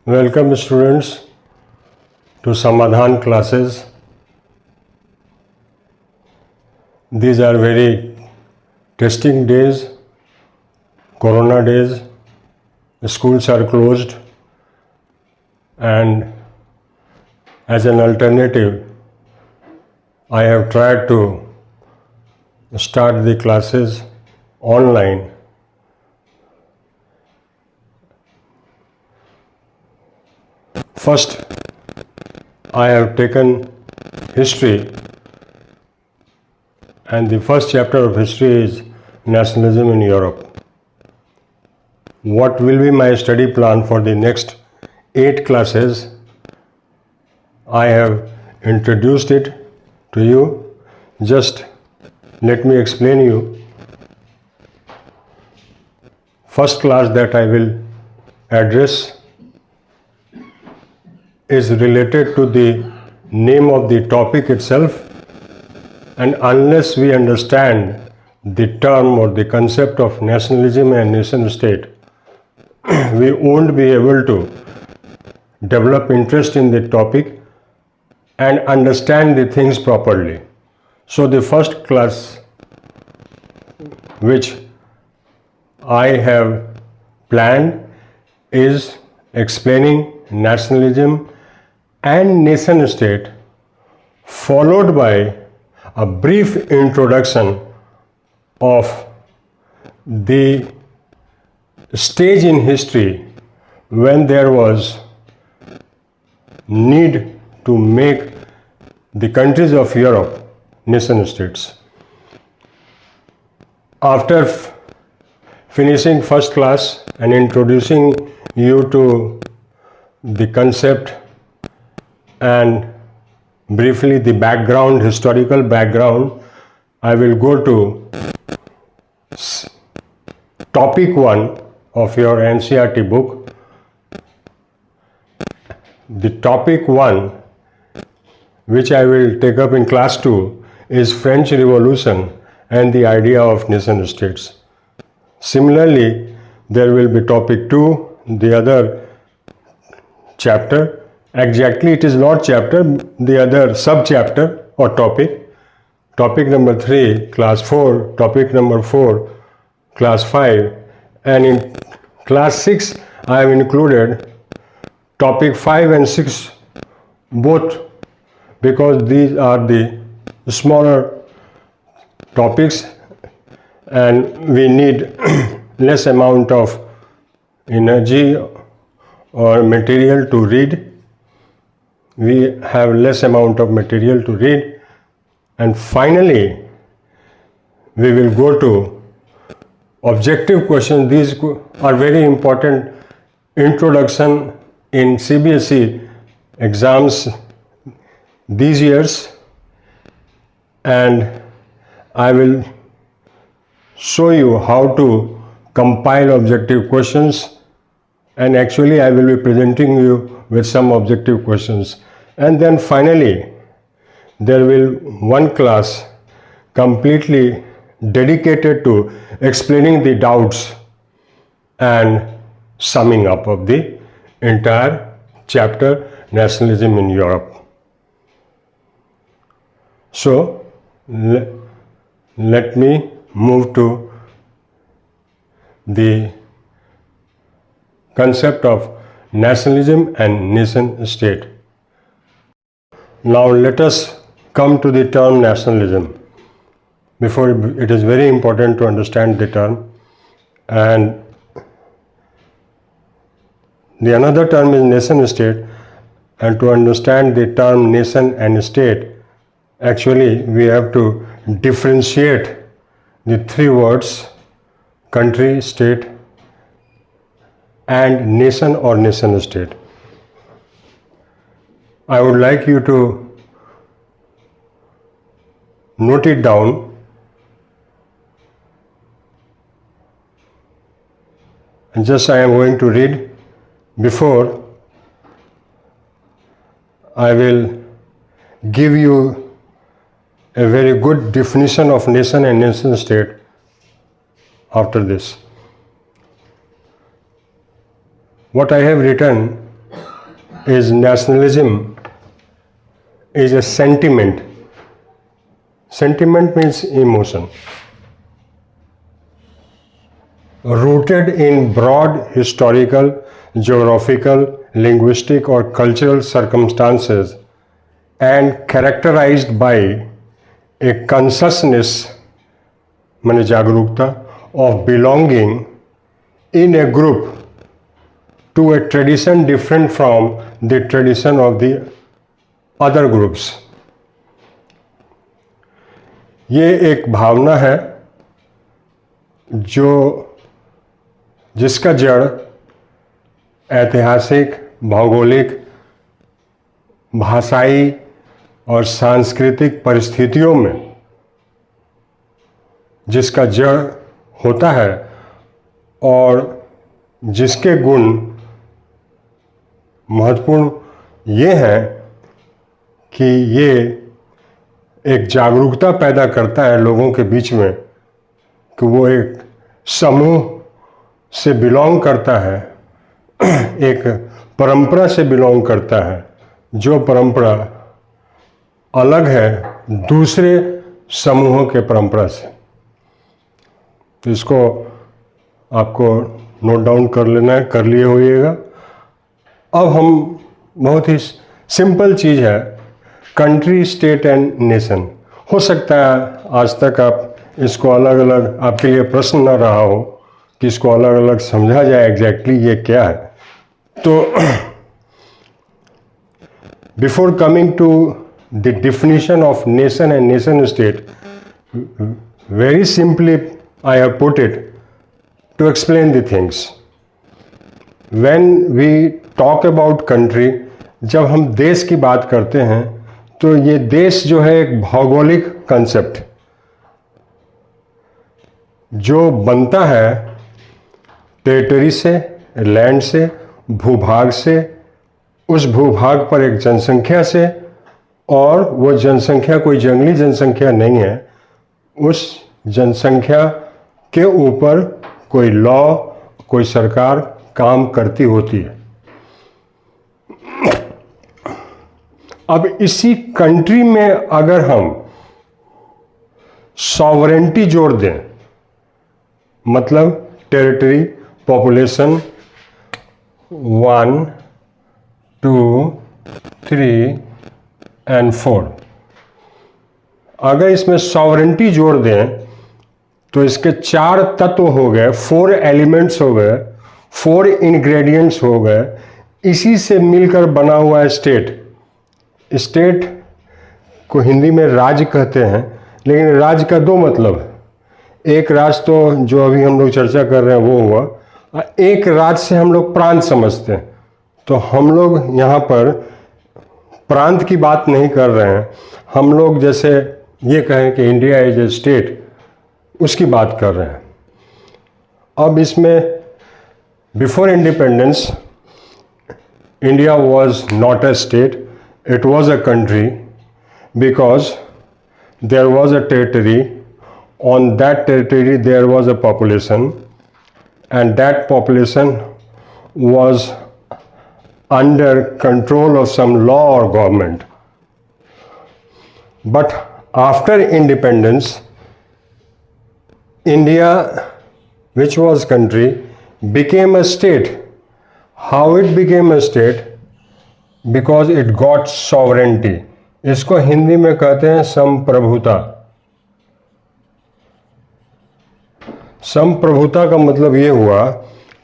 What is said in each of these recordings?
Welcome students to Samadhan classes. These are very testing days, Corona days, schools are closed, and as an alternative, I have tried to start the classes online. First, I have taken history, and the first chapter of history is nationalism in Europe. What will be my study plan for the next 8 classes? I have introduced it to you. Just let me explain you. First class that I will address is related to the name of the topic itself, and unless we understand the term or the concept of nationalism and nation state, we won't be able to develop interest in the topic and understand the things properly. So the first class which I have planned is explaining nationalism and nation state, followed by a brief introduction of the stage in history when there was need to make the countries of Europe nation states. After finishing first class and introducing you to the concept and briefly the background, historical background, I will go to topic 1 of your NCERT book. The topic 1 which I will take up in class 2 is French Revolution and the idea of nation states. Similarly, there will be topic 2, the other chapter. Exactly, it is not chapter, the other sub-chapter or topic. Topic number 3, class 4, topic number 4, class 5, and in class 6, I have included topic 5 and 6 both, because these are the smaller topics and we need less amount of energy or material to read. We have less amount of material to read, and finally we will go to objective questions. These are very important introduction in CBSE exams these years, and I will show you how to compile objective questions, and actually I will be presenting you with some objective questions. And then finally there will one class completely dedicated to explaining the doubts and summing up of the entire chapter, nationalism in Europe. So let me move to the concept of nationalism and nation state. Now let us come to the term nationalism. Before, it is very important to understand the term, and the another term is nation state, and to understand the term nation and state, actually we have to differentiate the 3 words: country, state, and nation or nation state. I would like you to note it down, and just I am going to read. Before I will give you a very good definition of nation and nation state after this. What I have written is nationalism is a sentiment. Sentiment means emotion. Rooted in broad historical, geographical, linguistic or cultural circumstances and characterized by a consciousness माने जागरूकता of belonging in a group to a tradition different from the tradition of the other groups. ये एक भावना है जिसका जड़ ऐतिहासिक, भौगोलिक, भाषाई और सांस्कृतिक परिस्थितियों में जिसका जड़ होता है और जिसके गुण महत्वपूर्ण ये हैं कि ये एक जागरूकता पैदा करता है लोगों के बीच में कि वो एक समूह से बिलोंग करता है, एक परंपरा से बिलोंग करता है, जो परंपरा अलग है दूसरे समूहों के परंपरा से। तो इसको आपको नोट डाउन कर लेना है, कर लिए होइएगा। अब हम बहुत ही सिंपल चीज़ है, कंट्री, स्टेट एंड नेशन। हो सकता है आज तक आप इसको अलग अलग, आपके लिए प्रश्न ना रहा हो कि इसको अलग अलग समझा जाए एग्जैक्टली ये क्या है। तो before coming to the definition of nation and nation state, very simply I have put it to explain the things. When we talk about country, जब हम देश की बात करते हैं तो ये देश जो है एक भौगोलिक कंसेप्ट जो बनता है टेरिटरी से, लैंड से, भूभाग से, उस भूभाग पर एक जनसंख्या से, और वो जनसंख्या कोई जंगली जनसंख्या नहीं है, उस जनसंख्या के ऊपर कोई लॉ, कोई सरकार काम करती होती है। अब इसी कंट्री में अगर हम सॉवरेंटी जोड़ दें, मतलब टेरिटरी, पॉपुलेशन 1, 2, 3 एंड 4, अगर इसमें सॉवरेंटी जोड़ दें तो इसके 4 तत्व हो गए, 4 एलिमेंट्स हो गए, 4 इंग्रेडिएंट्स हो गए। इसी से मिलकर बना हुआ है स्टेट। स्टेट को हिंदी में राज्य कहते हैं, लेकिन राज्य का 2 मतलब है। एक राज्य तो जो अभी हम लोग चर्चा कर रहे हैं वो हुआ, एक राज्य से हम लोग प्रांत समझते हैं। तो हम लोग यहाँ पर प्रांत की बात नहीं कर रहे हैं, हम लोग जैसे ये कहें कि इंडिया इज ए स्टेट, उसकी बात कर रहे हैं। अब इसमें before independence India was not a state, it was a country, because there was a territory, on that territory there was a population, and that population was under control of some law और government. But after independence India, which was country, became a state. How it became a state? Because it got sovereignty. इसको हिंदी में कहते हैं संप्रभुता। संप्रभुता का मतलब ये हुआ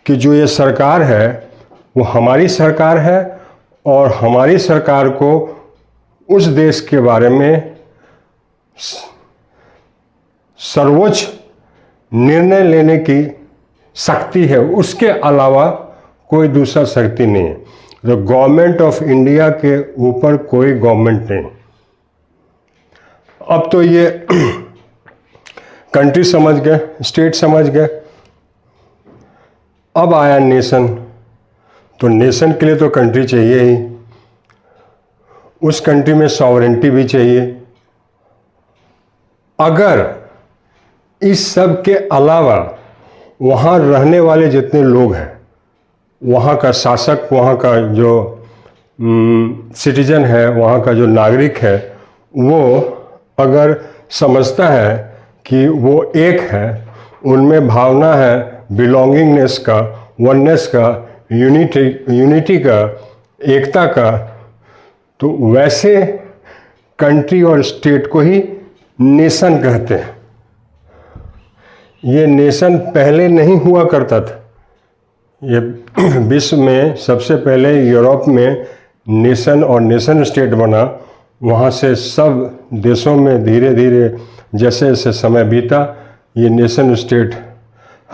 कि जो ये सरकार है वो हमारी सरकार है और हमारी सरकार को उस देश के बारे में सर्वोच्च निर्णय लेने की शक्ति है, उसके अलावा कोई दूसरा शक्ति नहीं है। तो गवर्नमेंट ऑफ इंडिया के ऊपर कोई गवर्नमेंट नहीं। अब तो ये कंट्री समझ गए, स्टेट समझ गए। अब आया नेशन। तो नेशन के लिए तो कंट्री चाहिए ही, उस कंट्री में सॉवरेंटी भी चाहिए। अगर इस सब के अलावा वहाँ रहने वाले जितने लोग हैं, वहाँ का शासक, वहाँ का जो सिटीजन है, वहाँ का जो नागरिक है, वो अगर समझता है कि वो एक है, उनमें भावना है बिलोंगिंगनेस का, वननेस का, यूनिटी का, एकता का, तो वैसे कंट्री और स्टेट को ही नेशन कहते हैं। ये नेशन पहले नहीं हुआ करता था। ये विश्व में सबसे पहले यूरोप में नेशन और नेशन स्टेट बना। वहाँ से सब देशों में धीरे धीरे जैसे जैसे समय बीता, ये नेशन स्टेट,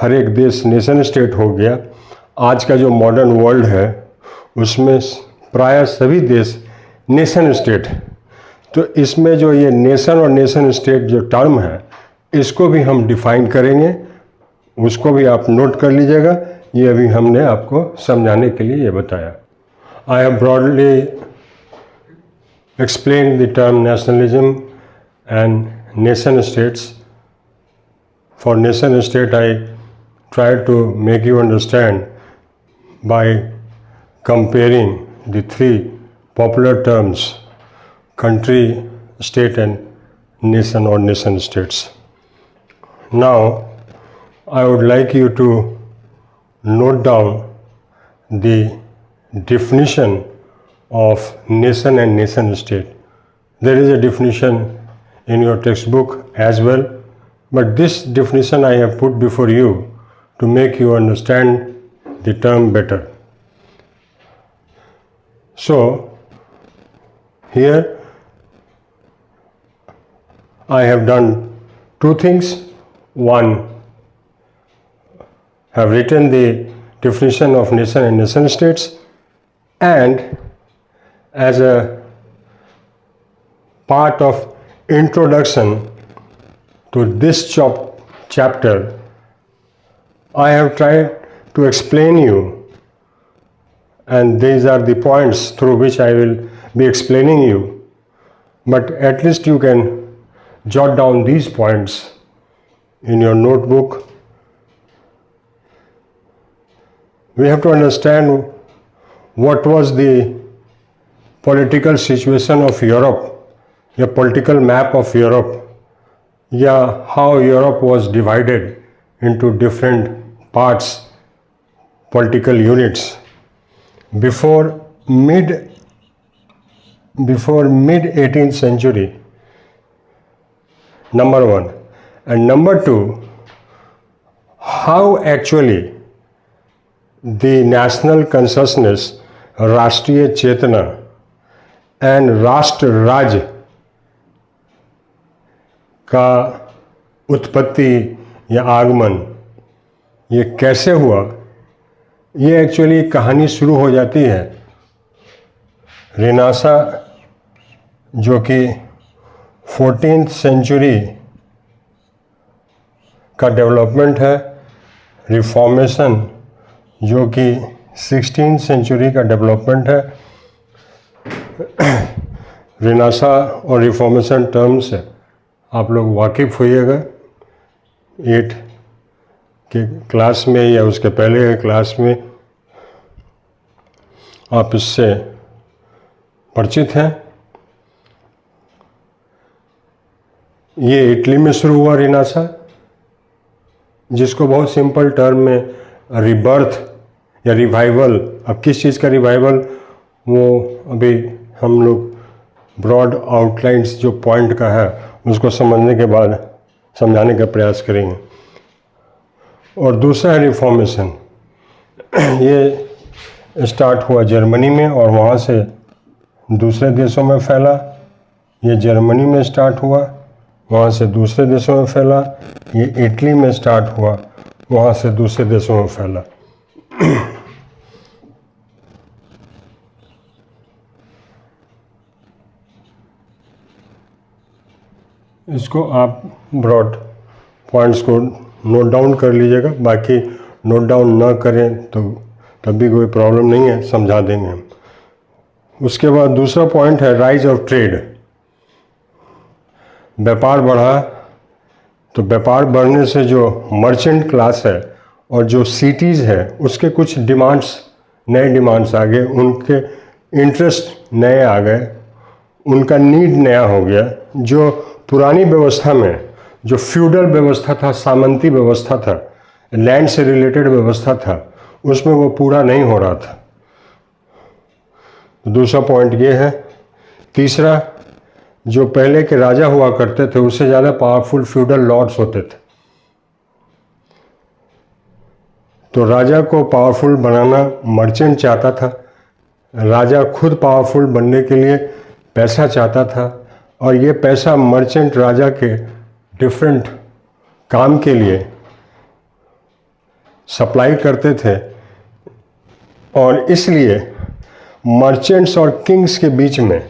हर एक देश नेशन स्टेट हो गया। आज का जो मॉडर्न वर्ल्ड है उसमें प्रायः सभी देश नेशन स्टेट है। तो इसमें जो ये नेशन और नेशन स्टेट जो टर्म है, इसको भी हम डिफाइन करेंगे, उसको भी आप नोट कर लीजिएगा। ये अभी हमने आपको समझाने के लिए ये बताया। I have broadly explain the term nationalism and nation states. For nation state I try to make you understand by comparing the three popular terms country, state and nation or nation states. Now, I would like you to note down the definition of nation and nation state. There is a definition in your textbook as well, but this definition I have put before you to make you understand the term better. So, here I have done two things. One, have written the definition of nation and nation states, and as a part of introduction to this chapter, I have tried to explain you, and these are the points through which I will be explaining you, but at least you can jot down these points in your notebook. We have to understand what was the political situation of Europe, the political map of Europe, how Europe was divided into different parts, political units before mid 18th century. Number one. And number two, how actually the national consciousness, राष्ट्रीय चेतना and राष्ट्र राज्य का उत्पत्ति या आगमन ये कैसे हुआ, ये एक्चुअली कहानी शुरू हो जाती है रेनेसां, जो कि 14th सेंचुरी का डेवलपमेंट है, रिफॉर्मेशन जो कि 16th सेंचुरी का डेवलपमेंट है। रेनेसां और रिफॉर्मेशन टर्म से आप लोग वाकिफ़ होइएगा 8 के क्लास में या उसके पहले के क्लास में आप इससे परिचित हैं। ये इटली में शुरू हुआ रेनेसां, जिसको बहुत सिंपल टर्म में रिबर्थ या रिवाइवल, अब किस चीज़ का रिवाइवल वो अभी हम लोग ब्रॉड आउटलाइंस जो पॉइंट का है उसको समझने के बाद समझाने का प्रयास करेंगे। और दूसरा है रिफॉर्मेशन, ये स्टार्ट हुआ जर्मनी में और वहाँ से दूसरे देशों में फैला। ये जर्मनी में स्टार्ट हुआ, वहाँ से दूसरे देशों में फैला। ये इटली में स्टार्ट हुआ, वहाँ से दूसरे देशों में फैला। इसको आप ब्रॉड पॉइंट्स को नोट डाउन कर लीजिएगा, बाकी नोट डाउन ना करें तो तब भी कोई प्रॉब्लम नहीं है, समझा देंगे हम। उसके बाद दूसरा पॉइंट है राइज ऑफ ट्रेड। व्यापार बढ़ा, तो व्यापार बढ़ने से जो मर्चेंट क्लास है और जो सिटीज़ है उसके कुछ डिमांड्स, नए डिमांड्स आ गए, उनके इंटरेस्ट नए आ गए, उनका नीड नया हो गया। जो पुरानी व्यवस्था में जो फ्यूडल व्यवस्था था, सामंती व्यवस्था था, लैंड से रिलेटेड व्यवस्था था, उसमें वो पूरा नहीं हो रहा था। दूसरा पॉइंट ये है। तीसरा, जो पहले के राजा हुआ करते थे उससे ज़्यादा पावरफुल फ्यूडल लॉर्ड्स होते थे, तो राजा को पावरफुल बनाना मर्चेंट चाहता था। राजा खुद पावरफुल बनने के लिए पैसा चाहता था, और ये पैसा मर्चेंट राजा के डिफरेंट काम के लिए सप्लाई करते थे, और इसलिए मर्चेंट्स और किंग्स के बीच में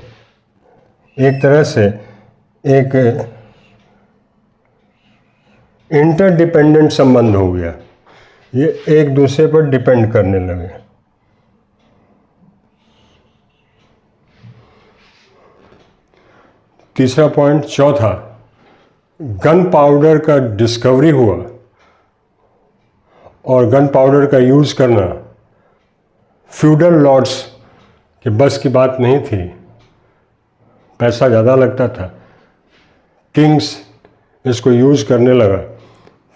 एक तरह से एक इंटरडिपेंडेंट संबंध हो गया। ये एक दूसरे पर डिपेंड करने लगे। तीसरा पॉइंट, चौथा, गन पाउडर का डिस्कवरी हुआ, और गन पाउडर का यूज़ करना फ्यूडल लॉर्ड्स के बस की बात नहीं थी, पैसा ज़्यादा लगता था। किंग्स इसको यूज़ करने लगा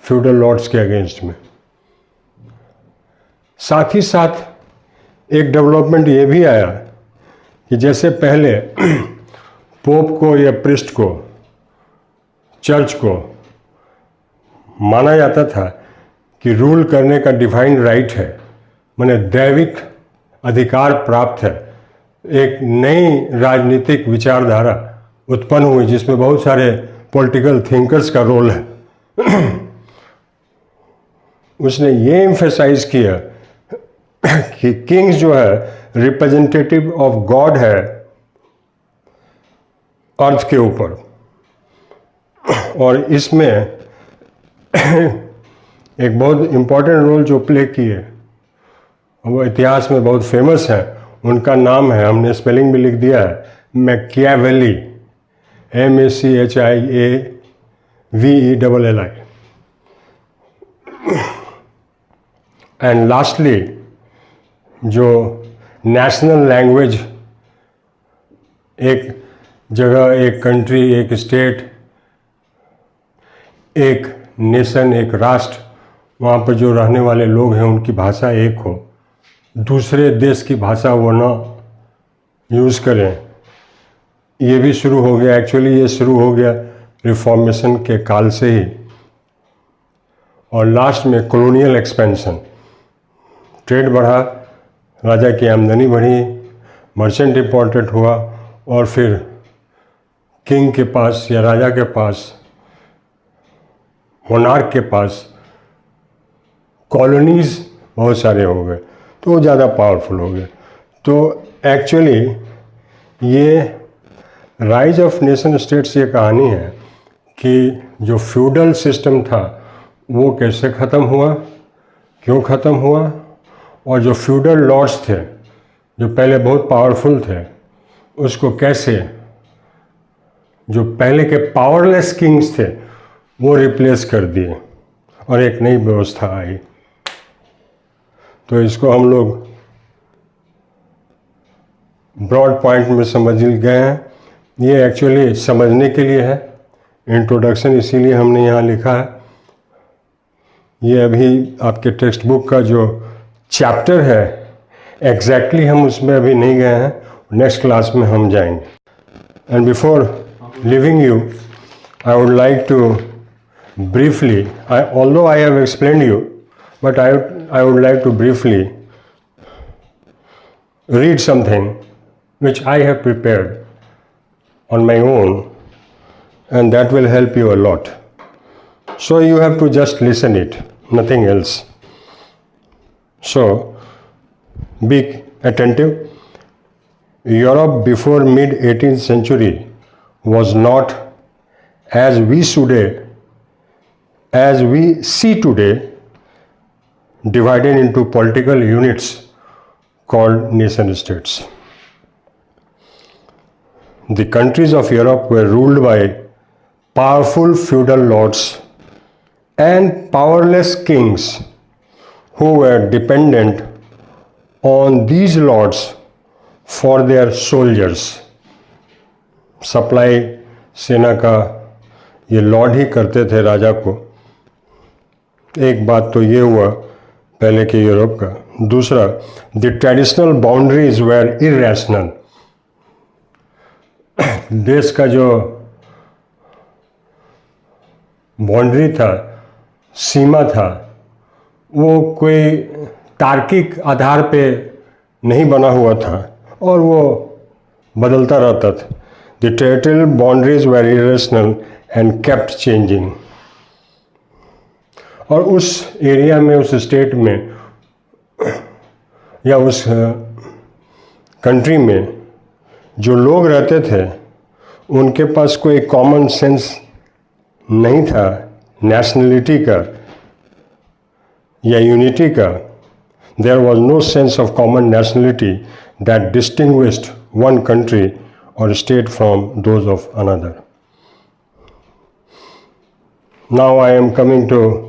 फ्यूडल लॉर्ड्स के अगेंस्ट में। साथ ही साथ एक डेवलपमेंट ये भी आया कि जैसे पहले पोप को या प्रिस्ट को, चर्च को माना जाता था कि रूल करने का डिवाइन राइट है, माने दैविक अधिकार प्राप्त है, एक नई राजनीतिक विचारधारा उत्पन्न हुई जिसमें बहुत सारे पॉलिटिकल थिंकर्स का रोल है। उसने ये एम्फेसाइज किया कि किंग्स जो है रिप्रेजेंटेटिव ऑफ गॉड है अर्थ के ऊपर, और इसमें एक बहुत इम्पोर्टेंट रोल जो प्ले किए, वो इतिहास में बहुत फेमस है। उनका नाम है, हमने स्पेलिंग भी लिख दिया है, मैकियावेली, MACHIAVELLI। एंड लास्टली, जो नेशनल लैंग्वेज एक जगह, एक कंट्री, एक स्टेट, एक नेशन, एक राष्ट्र, वहाँ पर जो रहने वाले लोग हैं उनकी भाषा एक हो, दूसरे देश की भाषा वो ना यूज़ करें, ये भी शुरू हो गया। एक्चुअली ये शुरू हो गया रिफॉर्मेशन के काल से ही, और लास्ट में कॉलोनियल एक्सपेंशन, ट्रेड बढ़ा, राजा की आमदनी बढ़ी, मर्चेंट इम्पोर्टेंट हुआ, और फिर किंग के पास या राजा के पास, मोनार्क के पास कॉलोनीज़ बहुत सारे हो गए, तो वो ज़्यादा पावरफुल हो गए। तो एक्चुअली ये राइज ऑफ नेशन स्टेट्स ये कहानी है कि जो फ्यूडल सिस्टम था वो कैसे ख़त्म हुआ, क्यों ख़त्म हुआ, और जो फ्यूडल लॉर्ड्स थे जो पहले बहुत पावरफुल थे, उसको कैसे जो पहले के पावरलेस किंग्स थे वो रिप्लेस कर दिए और एक नई व्यवस्था आई। तो इसको हम लोग ब्रॉड पॉइंट में समझ गए हैं। ये एक्चुअली समझने के लिए है, इंट्रोडक्शन इसीलिए हमने यहाँ लिखा है। ये अभी आपके टेक्स्ट बुक का जो चैप्टर है एग्जैक्टली हम उसमें अभी नहीं गए हैं, नेक्स्ट क्लास में हम जाएंगे। And before leaving you I would like to briefly, although I have explained you, but I would like to briefly read something which I have prepared on my own, and that will help you a lot. So you have to just listen it, nothing else. So be attentive. Europe before mid-18th century was not as we see today, divided into political units called nation states. The countries of Europe were ruled by powerful feudal lords and powerless kings who were dependent on these lords for their soldiers. Supply सेना का ये Lord ही करते थे राजा को। एक बात तो ये हुआ पहले के यूरोप का। दूसरा, the traditional boundaries were irrational. देश का जो बाउंड्री था, सीमा था, वो कोई तार्किक आधार पे नहीं बना हुआ था और वो बदलता रहता था। The territorial boundaries were irrational and kept changing. और उस एरिया में, उस स्टेट में या उस कंट्री में जो लोग रहते थे, उनके पास कोई कॉमन सेंस नहीं था नेशनलिटी का या यूनिटी का। There was no sense of common nationality that distinguished one country और state from those of another. Now I am coming to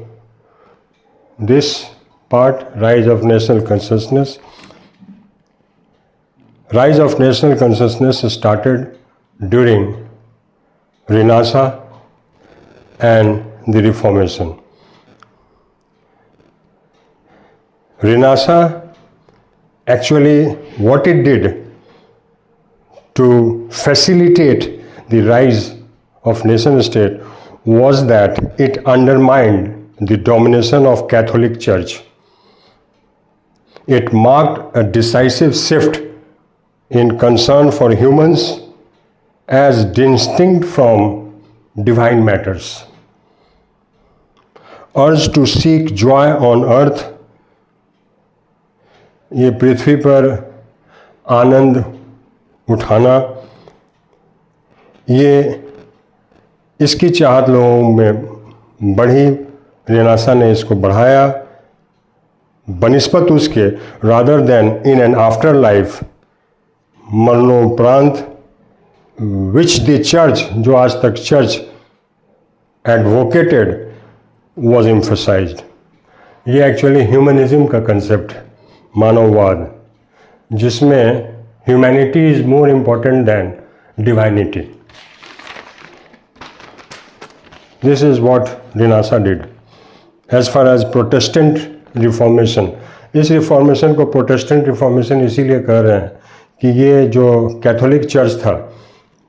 this part, rise of national consciousness. Rise of national consciousness started during Renaissance and the Reformation. Renaissance, actually what it did to facilitate the rise of nation state was that it undermined the domination of Catholic Church. It marked a decisive shift in concern for humans as distinct from divine matters. Urge to seek joy on earth, ये पृथ्वी पर आनंद उठाना, ये इसकी चाहत लोगों में बढ़ी। Renaissance ने इसको बढ़ाया बनिस्बत उसके, rather than in an after life, मरणोपरांत, विच द चर्च, जो आज तक चर्च एडवोकेटेड, वॉज एम्फसाइज्ड। ये एक्चुअली ह्यूमनिज्म का कंसेप्ट है, मानववाद, जिसमें humanity is more important than divinity. This is what Renaissance did. As far as Protestant Reformation, इस रिफॉर्मेशन को प्रोटेस्टेंट रिफॉर्मेशन इसीलिए कह रहे हैं कि ये जो कैथोलिक चर्च था,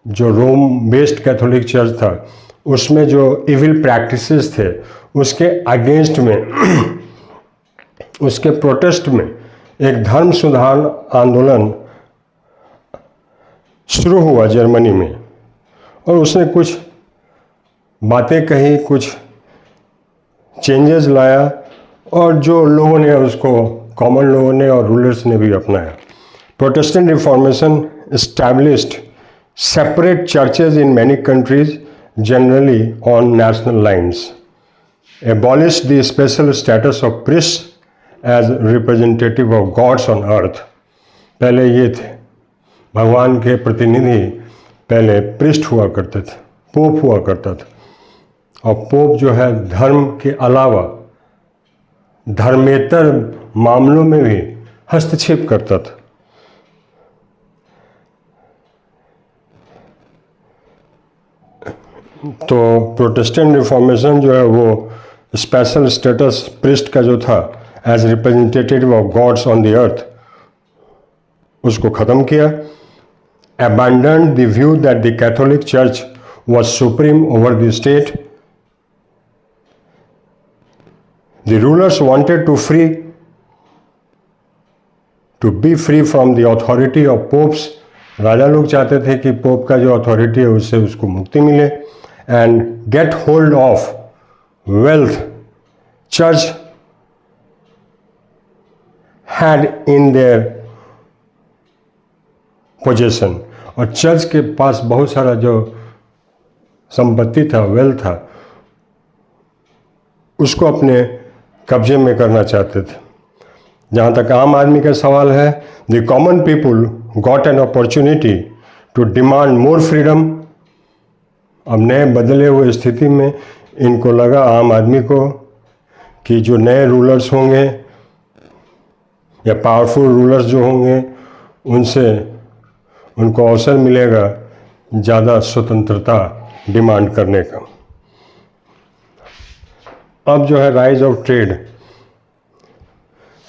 जो रोम बेस्ड कैथोलिक चर्च था, उसमें जो इविल प्रैक्टिसेस थे उसके अगेंस्ट में, उसके प्रोटेस्ट में एक धर्म सुधार आंदोलन शुरू हुआ जर्मनी में। और उसने कुछ बातें कही, कुछ चेंजेस लाया और जो लोगों ने उसको, कॉमन लोगों ने और रूलर्स ने भी अपनाया। Protestant Reformation established separate churches in many countries, generally on national lines, abolished the special status of priest as representative of gods on earth. पहले ये थे भगवान के प्रतिनिधि, पहले प्रीस्ट हुआ करते थे, पोप हुआ करता था। और पोप जो है धर्म के अलावा धर्मेतर मामलों में भी हस्तक्षेप करता था। तो प्रोटेस्टेंट रिफॉर्मेशन जो है वो स्पेशल स्टेटस प्रीस्ट का जो था as representative of gods on the earth, उसको ख़त्म किया। abandoned the view that the Catholic Church was supreme over the state. The rulers wanted to be free from the authority of popes. राजा लोग चाहते थे कि पोप का जो authority है उससे उसको मुक्ति मिले। And get hold of wealth church had in their possession. और चर्च के पास बहुत सारा जो संपत्ति था, वेल्थ था, उसको अपने कब्जे में करना चाहते थे। जहाँ तक आम आदमी का सवाल है, the common people got an opportunity to demand more freedom. अब नए बदले हुए स्थिति में इनको लगा, आम आदमी को, कि जो नए रूलर्स होंगे या पावरफुल रूलर्स जो होंगे उनसे उनको अवसर मिलेगा ज़्यादा स्वतंत्रता डिमांड करने का। अब जो है राइज ऑफ ट्रेड,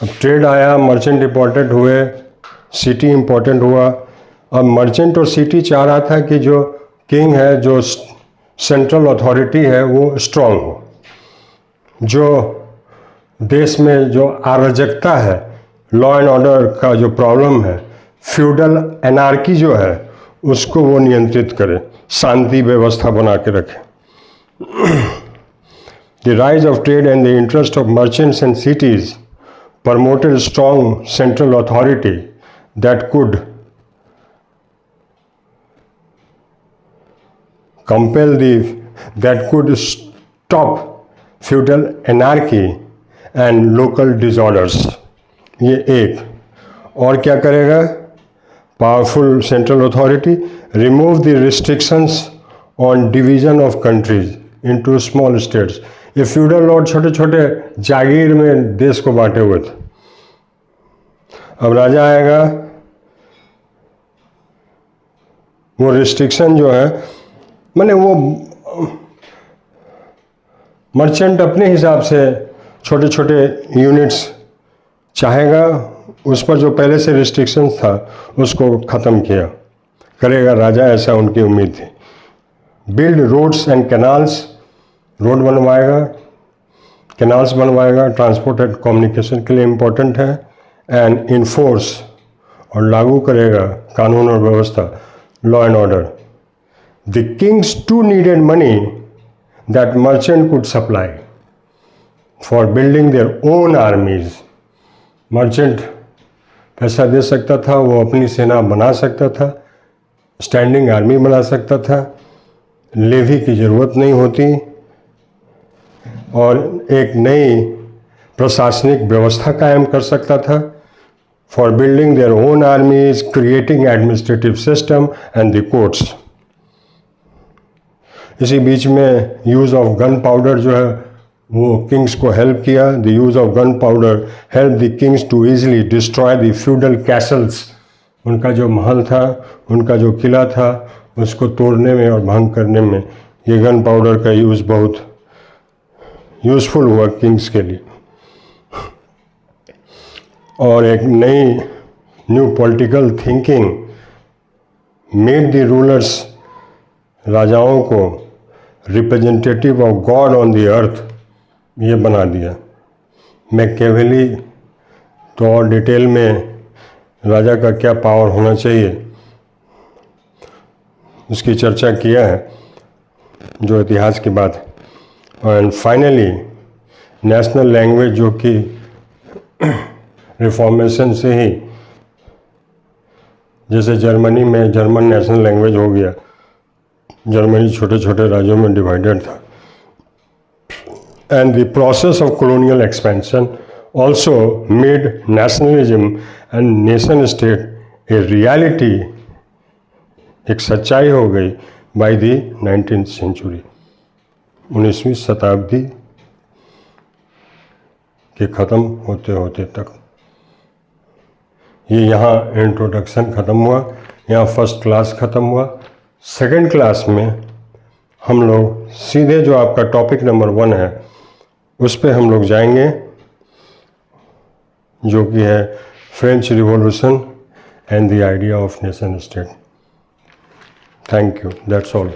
अब ट्रेड आया, मर्चेंट इम्पोर्टेंट हुए, सिटी इम्पोर्टेंट हुआ। अब मर्चेंट और सिटी चाह रहा था कि जो किंग है, जो सेंट्रल अथॉरिटी है, वो स्ट्रांग हो। जो देश में जो अराजकता है, लॉ एंड ऑर्डर का जो प्रॉब्लम है, फ्यूडल एनार्की जो है, उसको वो नियंत्रित करे, शांति व्यवस्था बना के रखे। The rise of trade and the interest of merchants and cities promoted strong central authority that could stop feudal anarchy and local disorders। ये एक। और क्या करेगा? Powerful central authority remove the restrictions on division of countries into small states. ये feudal Lord छोटे छोटे जागीर में देश को बांटे हुए थे। अब राजा आएगा, वो रिस्ट्रिक्शन जो है, माने वो मर्चेंट अपने हिसाब से छोटे छोटे यूनिट्स चाहेगा, उस पर जो पहले से रिस्ट्रिक्शंस था उसको ख़त्म किया करेगा राजा, ऐसा उनकी उम्मीद थी। Build roads and canals, road बनवाएगा, कैनाल्स बनवाएगा, ट्रांसपोर्ट एंड कम्युनिकेशन के लिए इम्पोर्टेंट है। एंड इन्फोर्स, और लागू करेगा कानून और व्यवस्था, law and order. The kings to needed money that merchant could supply for building their own armies. Merchant पैसा दे सकता था, वो अपनी सेना बना सकता था, स्टैंडिंग आर्मी बना सकता था, लेवी की ज़रूरत नहीं होती, और एक नई प्रशासनिक व्यवस्था कायम कर सकता था। For building their own आर्मीज, creating administrative system and the courts. इसी बीच में यूज़ ऑफ गन पाउडर जो है वो किंग्स को हेल्प किया। The use of gunpowder help the kings to easily destroy the feudal castles. उनका जो महल था, उनका जो किला था, उसको तोड़ने में और भंग करने में ये गन पाउडर का यूज़ बहुत यूज़फुल हुआ किंग्स के लिए। और एक नई new political thinking made the rulers, राजाओं को representative of God on the अर्थ ये बना दिया। मैकियावेली तो और डिटेल में राजा का क्या पावर होना चाहिए उसकी चर्चा किया है, जो इतिहास की बात है। एंड फाइनली नेशनल लैंग्वेज, जो कि रिफॉर्मेशन से ही, जैसे जर्मनी में जर्मन नेशनल लैंग्वेज हो गया, जर्मनी छोटे छोटे राज्यों में डिवाइडेड था। And the process of colonial expansion also made nationalism and nation state a reality, एक सच्चाई हो गई बाय द 19th सेंचुरी, 19वीं शताब्दी के ख़त्म होते होते तक। ये यहाँ इंट्रोडक्शन ख़त्म हुआ, यहाँ फर्स्ट क्लास ख़त्म हुआ। सेकंड क्लास में हम लोग सीधे जो आपका टॉपिक नंबर 1 है उस पे हम लोग जाएंगे, जो कि है French revolution and the idea of nation state. Thank you, that's all.